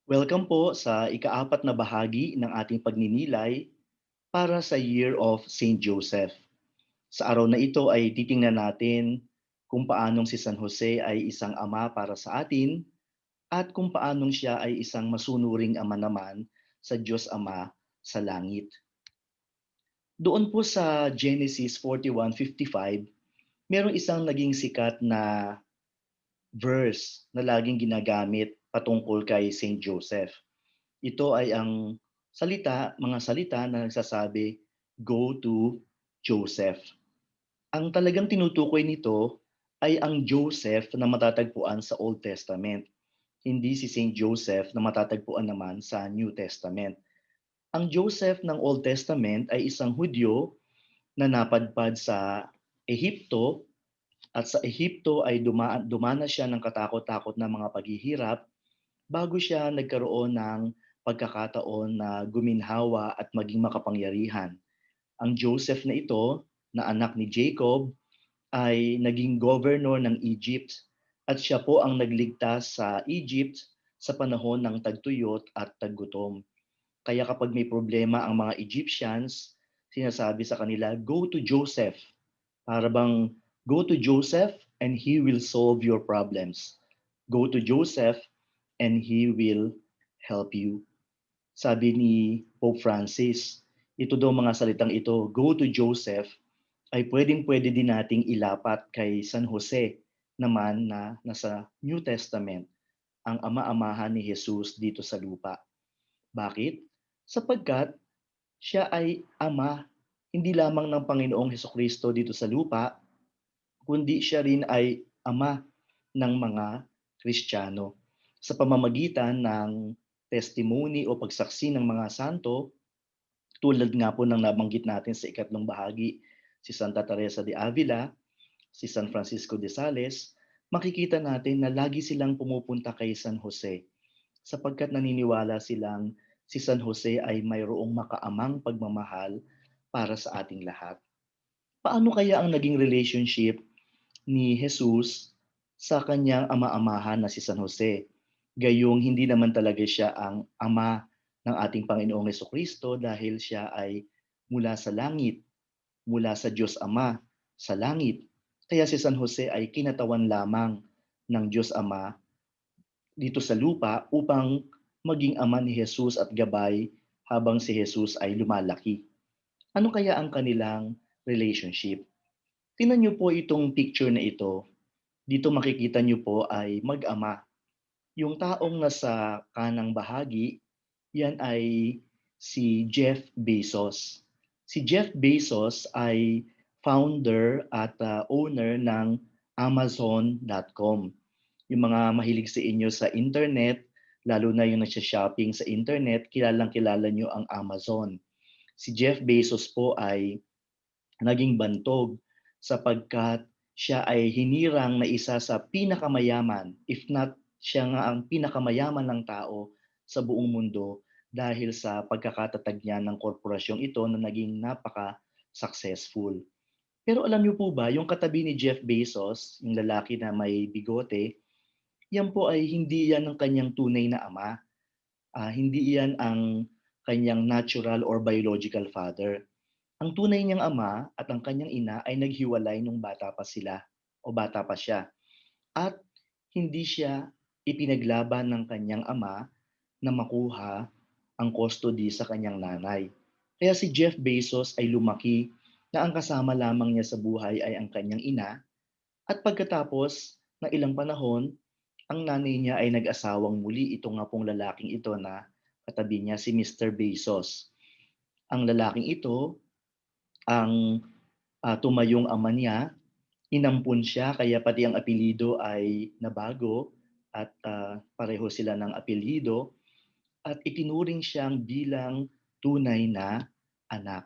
Welcome po sa ikaapat na bahagi ng ating pagninilay para sa Year of Saint Joseph. Sa araw na ito ay titingnan natin kung paanong si San Jose ay isang ama para sa atin at kung paanong siya ay isang masunuring ama naman sa Diyos Ama sa langit. Doon po sa Genesis 41:55, merong isang naging sikat na verse na laging ginagamit patungkol kay Saint Joseph. Ito ay ang mga salita na nagsasabi, "Go to Joseph." Ang talagang tinutukoy nito ay ang Joseph na matatagpuan sa Old Testament, hindi si Saint Joseph na matatagpuan naman sa New Testament. Ang Joseph ng Old Testament ay isang Hudyo na napadpad sa Ehipto at sa Ehipto ay dumanas siya ng katakot-takot na mga paghihirap bago siya nagkaroon ng pagkakataon na guminhawa at maging makapangyarihan. Ang Joseph na ito, na anak ni Jacob, ay naging governor ng Egypt at siya po ang nagligtas sa Egypt sa panahon ng tagtuyot at taggutom. Kaya kapag may problema ang mga Egyptians, sinasabi sa kanila, "Go to Joseph." Para bang, "Go to Joseph and he will solve your problems. Go to Joseph and he will help you." Sabi ni Pope Francis, ito daw mga salitang ito, "Go to Joseph," ay pwedeng-pwede din nating ilapat kay San Jose naman na nasa New Testament, ang ama-amahan ni Jesus dito sa lupa. Bakit? Sapagkat siya ay ama hindi lamang ng Panginoong Hesukristo dito sa lupa, kundi siya rin ay ama ng mga Kristiyano. Sa pamamagitan ng testimony o pagsaksi ng mga santo, tulad nga po ng nabanggit natin sa ikatlong bahagi, si Santa Teresa de Avila, si San Francisco de Sales, makikita natin na lagi silang pumupunta kay San Jose sapagkat naniniwala silang si San Jose ay mayroong makaamang pagmamahal para sa ating lahat. Paano kaya ang naging relationship ni Jesus sa kanyang ama-amahan na si San Jose? Gayong hindi naman talaga siya ang ama ng ating Panginoong Kristo dahil siya ay mula sa langit, mula sa Diyos Ama sa langit. Kaya si San Jose ay kinatawan lamang ng Diyos Ama dito sa lupa upang maging ama ni Jesus at gabay habang si Jesus ay lumalaki. Ano kaya ang kanilang relationship? Tingnan niyo po itong picture na ito. Dito makikita niyo po ay mag-ama. Yung taong nasa kanang bahagi, yan ay si Jeff Bezos. Si Jeff Bezos ay founder at owner ng Amazon.com. Yung mga mahilig sa inyo sa internet, lalo na yung nagsha-shopping sa internet, kilalang-kilala nyo ang Amazon. Si Jeff Bezos po ay naging bantog sapagkat siya ay hinirang na isa sa pinakamayaman, if not siya nga ang pinakamayaman ng tao sa buong mundo dahil sa pagkakatatag niya ng korporasyong ito na naging napaka-successful. Pero alam niyo po ba, yung katabi ni Jeff Bezos, yung lalaki na may bigote, yan po ay hindi yan ang kanyang tunay na ama. Hindi yan ang kanyang natural or biological father. Ang tunay niyang ama at ang kanyang ina ay naghiwalay nung bata pa sila o bata pa siya. At hindi siya ipinaglaban ng kanyang ama na makuha ang custody sa kanyang nanay. Kaya si Jeff Bezos ay lumaki na ang kasama lamang niya sa buhay ay ang kanyang ina at pagkatapos ng ilang panahon, ang nanay niya ay nag-asawang muli ito nga pong lalaking ito na katabi niya si Mr. Bezos. Ang lalaking ito ang tumayong ama niya, inampun siya kaya pati ang apelyido ay nabago at pareho sila ng apelyido at itinuring siyang bilang tunay na anak.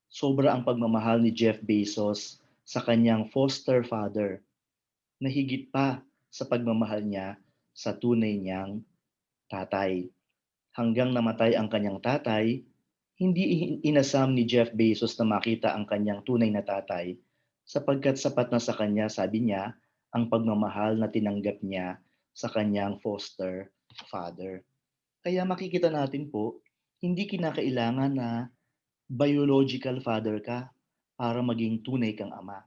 Sobra ang pagmamahal ni Jeff Bezos sa kanyang foster father na higit pa sa pagmamahal niya sa tunay niyang tatay. Hanggang namatay ang kanyang tatay, hindi inasam ni Jeff Bezos na makita ang kanyang tunay na tatay sapagkat sapat na sa kanya, sabi niya, ang pagmamahal na tinanggap niya sa kanyang foster father. Kaya makikita natin po, hindi kinakailangan na biological father ka para maging tunay kang ama.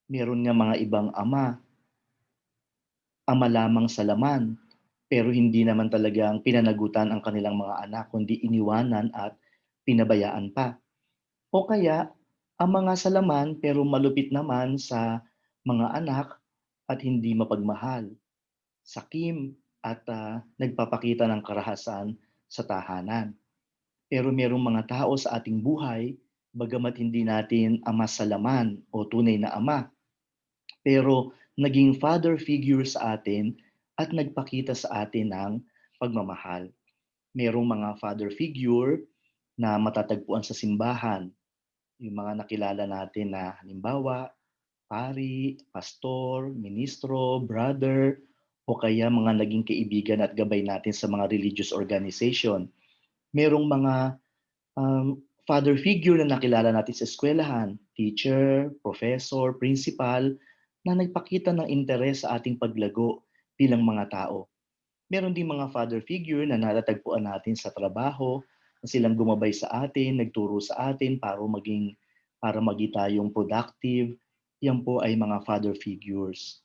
Meron nga mga ibang ama, ama lamang sa laman, pero hindi naman talagang pinanagutan ang kanilang mga anak kundi iniwanan at pinabayaan pa. O kaya, ang mga sa laman pero malupit naman sa mga anak at hindi mapagmahal, sakim at nagpapakita ng karahasan sa tahanan. Pero merong mga tao sa ating buhay, bagamat hindi natin ama sa laman o tunay na ama, pero naging father figure sa atin at nagpakita sa atin ng pagmamahal. Merong mga father figure na matatagpuan sa simbahan, yung mga nakilala natin na halimbawa, pari, pastor, ministro, brother, o kaya mga naging kaibigan at gabay natin sa mga religious organization. Merong mga father figure na nakilala natin sa eskwelahan, teacher, professor, principal, na nagpakita ng interes sa ating paglago bilang mga tao. Meron ding mga father figure na natatagpuan natin sa trabaho, na silang gumabay sa atin, nagturo sa atin para maging tayong productive. Yan po ay mga father figures.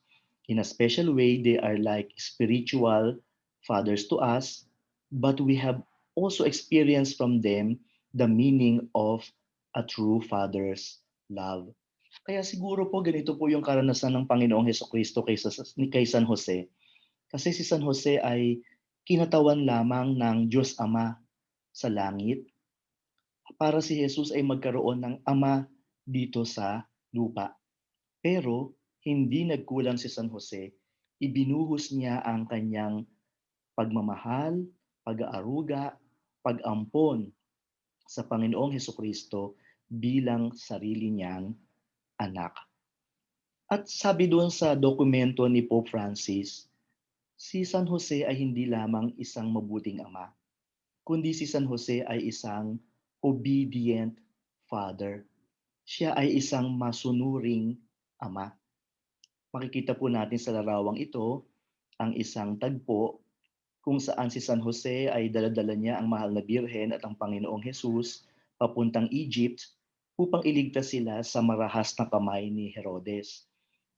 In a special way, they are like spiritual fathers to us, but we have also experienced from them the meaning of a true father's love. Kaya siguro po ganito po yung karanasan ng Panginoong Hesukristo kay San Jose. Kasi si San Jose ay kinatawan lamang ng Diyos Ama sa langit para si Jesus ay magkaroon ng ama dito sa lupa. Pero hindi nagkulang si San Jose, ibinuhos niya ang kanyang pagmamahal, pag-aaruga, pag-ampon sa Panginoong Hesukristo bilang sarili niyang anak. At sabi doon sa dokumento ni Pope Francis, si San Jose ay hindi lamang isang mabuting ama, kundi si San Jose ay isang obedient father. Siya ay isang masunuring ama. Makikita po natin sa larawang ito ang isang tagpo kung saan si San Jose ay daladala niya ang mahal na birhen at ang Panginoong Jesus papuntang Egypt upang iligtas sila sa marahas na kamay ni Herodes.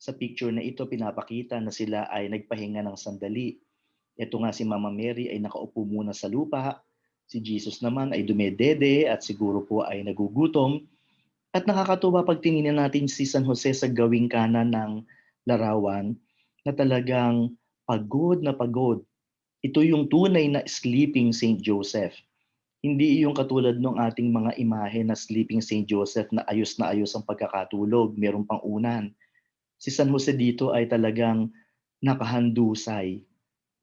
Sa picture na ito, pinapakita na sila ay nagpahinga ng sandali. Ito nga si Mama Mary ay nakaupo muna sa lupa, si Jesus naman ay dumedede at siguro po ay nagugutom. At nakakatuwa pag tiningnan natin si San Jose sa gawing kanan ng larawan na talagang pagod na pagod. Ito yung tunay na sleeping Saint Joseph. Hindi yung katulad ng ating mga imahe na sleeping Saint Joseph na ayos ang pagkakatulog, meron pang unan. Si San Jose dito ay talagang nakahandusay.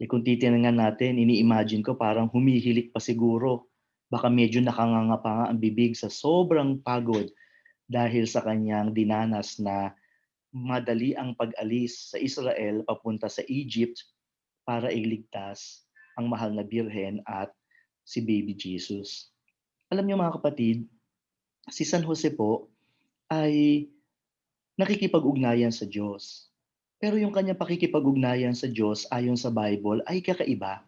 Kung titingnan natin, ini-imagine ko parang humihilik pa siguro. Baka medyo nakanganga pa nga ang bibig sa sobrang pagod dahil sa kanyang dinanas na madali ang pag-alis sa Israel papunta sa Egypt para iligtas ang mahal na birhen at si baby Jesus. Alam niyo mga kapatid, si San Jose po ay nakikipag-ugnayan sa Diyos. Pero yung kanyang pakikipag-ugnayan sa Diyos ayon sa Bible ay kakaiba.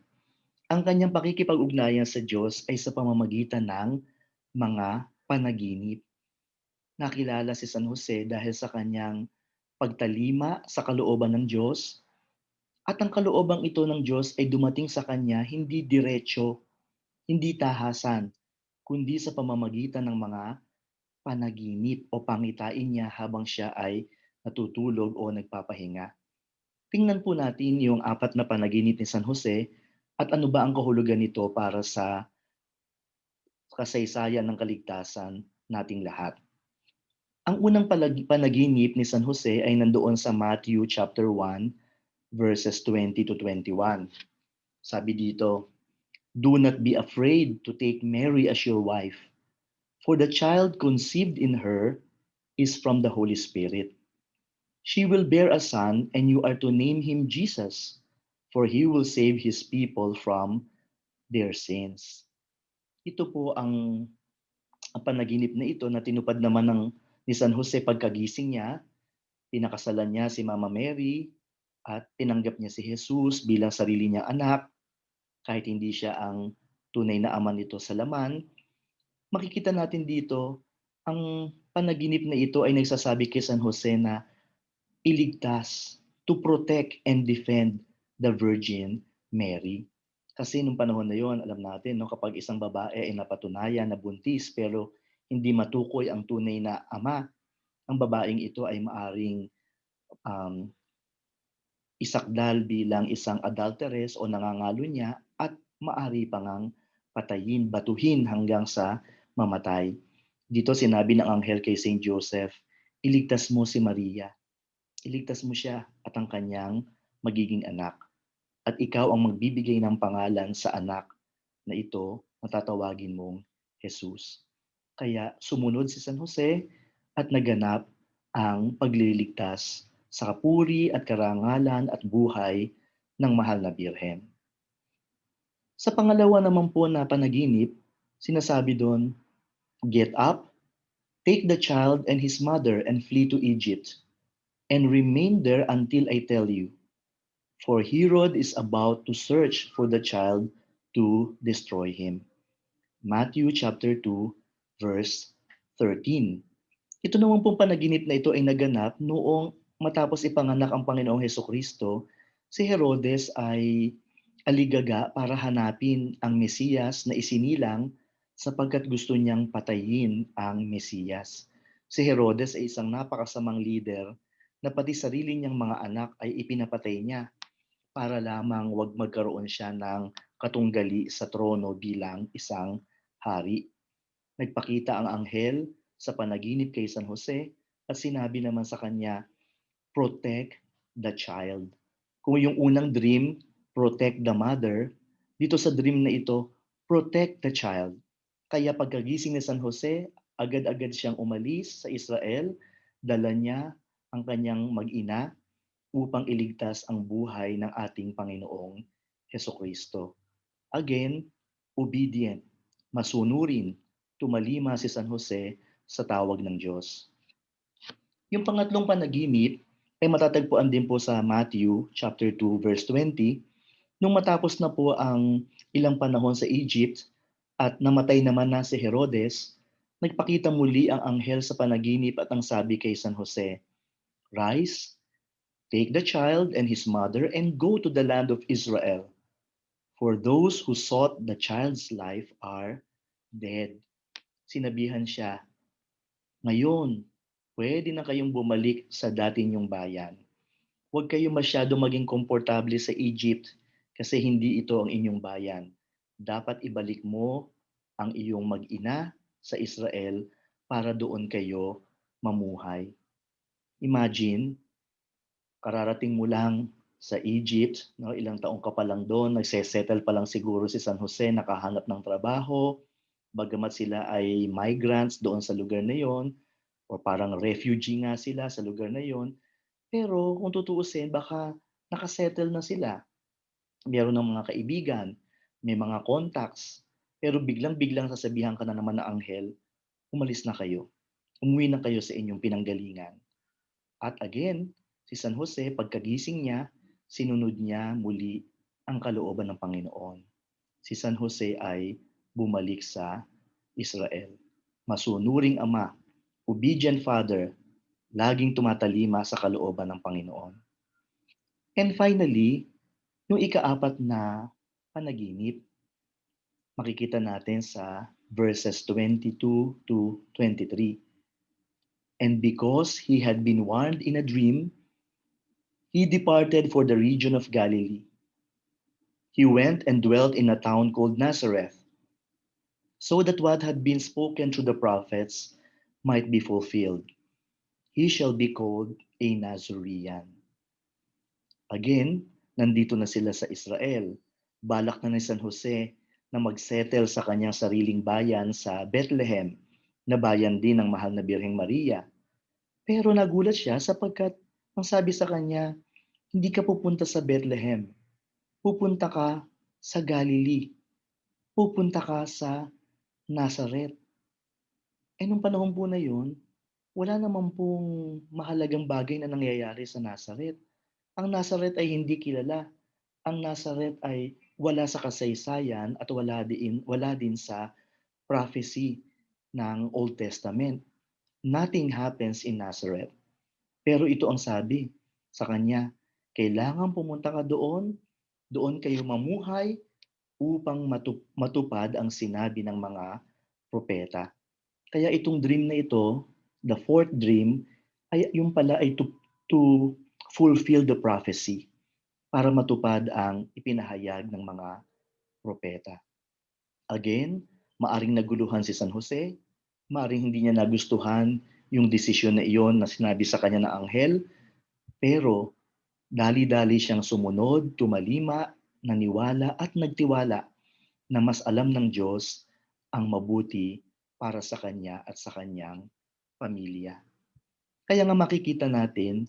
Ang kanyang pakikipag-ugnayan sa Diyos ay sa pamamagitan ng mga panaginip. Nakilala si San Jose dahil sa kanyang pagtalima sa kalooban ng Diyos at ang kaloobang ito ng Diyos ay dumating sa kanya hindi diretso, hindi tahasan, kundi sa pamamagitan ng mga panaginip o pangitain niya habang siya ay natutulog o nagpapahinga. Tingnan po natin yung apat na panaginip ni San Jose at ano ba ang kahulugan nito para sa kasaysayan ng kaligtasan nating lahat. Ang unang panaginip ni San Jose ay nandoon sa Matthew chapter 1 verses 20 to 21. Sabi dito, "Do not be afraid to take Mary as your wife, for the child conceived in her is from the Holy Spirit. She will bear a son, and you are to name him Jesus, for he will save his people from their sins." Ito po ang panaginip na ito na tinupad naman ni San Jose pagkagising niya. Pinakasalan niya si Mama Mary at tinanggap niya si Jesus bilang sarili niyang anak. Kahit hindi siya ang tunay na ama nito sa laman, makikita natin dito ang panaginip na ito ay nagsasabi kay San Jose na iligtas, to protect and defend the Virgin Mary. Kasi nung panahon na yon, alam natin, no, kapag isang babae ay napatunayan na buntis pero hindi matukoy ang tunay na ama, ang babaeng ito ay maaring um, isakdal bilang isang adulteress o nangangalunya at maari pa ngang patayin, batuhin hanggang sa mamatay. Dito sinabi ng anghel kay Saint Joseph, iligtas mo si Maria, iligtas mo siya at ang kanyang magiging anak. At ikaw ang magbibigay ng pangalan sa anak na ito na tatawagin mong Jesus. Kaya sumunod si San Jose at naganap ang pagliligtas sa kapuri at karangalan at buhay ng mahal na Birhen. Sa pangalawa naman po na panaginip, sinasabi doon, get up, take the child and his mother and flee to Egypt, and remain there until I tell you. For Herod is about to search for the child to destroy him. Matthew chapter 2, verse 13. Ito naman pong panaginip na ito ay naganap noong matapos ipanganak ang Panginoong Hesukristo, si Herodes ay aligaga para hanapin ang Mesiyas na isinilang sapagkat gusto niyang patayin ang Mesiyas. Si Herodes ay isang napakasamang leader na pati sarili niyang mga anak ay ipinapatay niya para lamang wag magkaroon siya ng katunggali sa trono bilang isang hari. Nagpakita ang anghel sa panaginip kay San Jose at sinabi naman sa kanya, protect the child. Kung yung unang dream, protect the mother, dito sa dream na ito, protect the child. Kaya pagkagising ni San Jose, agad-agad siyang umalis sa Israel, dala niya ang kanyang mag-ina upang iligtas ang buhay ng ating Panginoong Heso Kristo. Again, obedient, masunurin, tumalima si San Jose sa tawag ng Diyos. Yung pangatlong panaginip ay matatagpuan din po sa Matthew chapter 2 verse 20. Nung matapos na po ang ilang panahon sa Egypt at namatay naman na si Herodes, nagpakita muli ang anghel sa panaginip at ang sabi kay San Jose, rise, take the child and his mother and go to the land of Israel. For those who sought the child's life are dead. Sinabihan siya, ngayon, pwede na kayong bumalik sa dati niyong bayan. Huwag kayo masyado maging komportable sa Egypt kasi hindi ito ang inyong bayan. Dapat ibalik mo ang iyong mag-ina sa Israel para doon kayo mamuhay. Imagine, kararating mo lang sa Egypt, no, ilang taong ka pa lang doon, nagsesettle pa lang siguro si San Jose, nakahanap ng trabaho, bagamat sila ay migrants doon sa lugar na yon, o parang refugee nga sila sa lugar na yon. Pero kung tutuusin, baka nakasettle na sila. Meron ng mga kaibigan, may mga contacts, pero biglang-biglang sasabihan ka na naman ng anghel, umalis na kayo. Umuwi na kayo sa inyong pinanggalingan. At again, si San Jose, pagkagising niya, sinunod niya muli ang kalooban ng Panginoon. Si San Jose ay bumalik sa Israel. Masunuring ama, obedient father, laging tumatalima sa kalooban ng Panginoon. And finally, yung ikaapat na panaginip, makikita natin sa verses 22 to 23. And because he had been warned in a dream, he departed for the region of Galilee. He went and dwelt in a town called Nazareth, so that what had been spoken through the prophets might be fulfilled. He shall be called a Nazarene. Again, nandito na sila sa Israel. Balak na ni San Jose na magsettle sa kanyang sariling bayan sa Bethlehem, na bayan din ng mahal na Birheng Maria. Pero nagulat siya sapagkat ang sabi sa kanya, hindi ka pupunta sa Bethlehem. Pupunta ka sa Galilee. Pupunta ka sa Nazareth. Nung panahon po na yun, wala naman pong mahalagang bagay na nangyayari sa Nazareth. Ang Nazareth ay hindi kilala. Ang Nazareth ay wala sa kasaysayan at wala din sa prophecy ng Old Testament. Nothing happens in Nazareth. Pero ito ang sabi sa kanya, kailangan pumunta ka doon, doon kayo mamuhay upang matupad ang sinabi ng mga propeta. Kaya itong dream na ito, the fourth dream, ay yung pala ay to fulfill the prophecy para matupad ang ipinahayag ng mga propeta. Again, maaring naguluhan si San Jose, maaring hindi niya nagustuhan yung desisyon na iyon na sinabi sa kanya ng anghel, pero dali-dali siyang sumunod, tumalima, naniwala at nagtiwala na mas alam ng Diyos ang mabuti para sa kanya at sa kanyang pamilya. Kaya nga makikita natin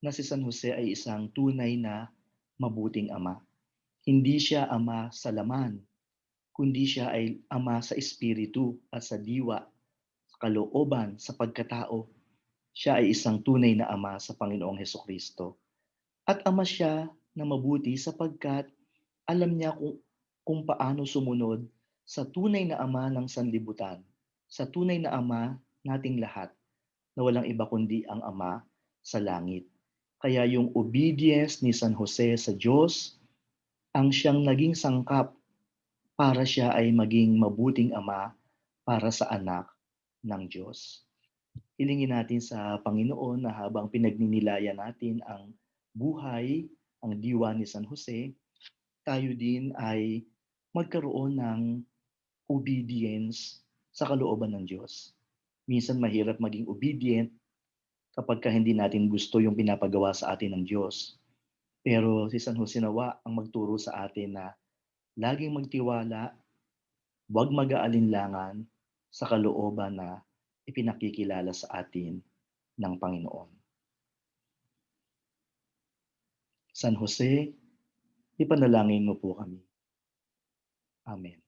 na si San Jose ay isang tunay na mabuting ama. Hindi siya ama sa laman, kundi siya ay ama sa espiritu at sa diwa, sa kalooban, sa pagkatao. Siya ay isang tunay na ama sa Panginoong Hesukristo. At ama siya na mabuti sapagkat alam niya kung paano sumunod sa tunay na ama ng sanlibutan, sa tunay na ama nating lahat, na walang iba kundi ang Ama sa langit. Kaya yung obedience ni San Jose sa Diyos ang siyang naging sangkap para siya ay maging mabuting ama para sa anak ng Diyos. Hilingin natin sa Panginoon na habang pinagninilayan natin ang buhay, ang diwa ni San Jose, tayo din ay magkaroon ng obedience sa kalooban ng Diyos. Minsan mahirap maging obedient kapag hindi natin gusto yung pinapagawa sa atin ng Diyos. Pero si San Jose nawa ang magturo sa atin na laging magtiwala, huwag mag-aalinlangan sa kalooban na ipinakikilala sa atin ng Panginoon. San Jose, ipanalangin mo po kami. Amen.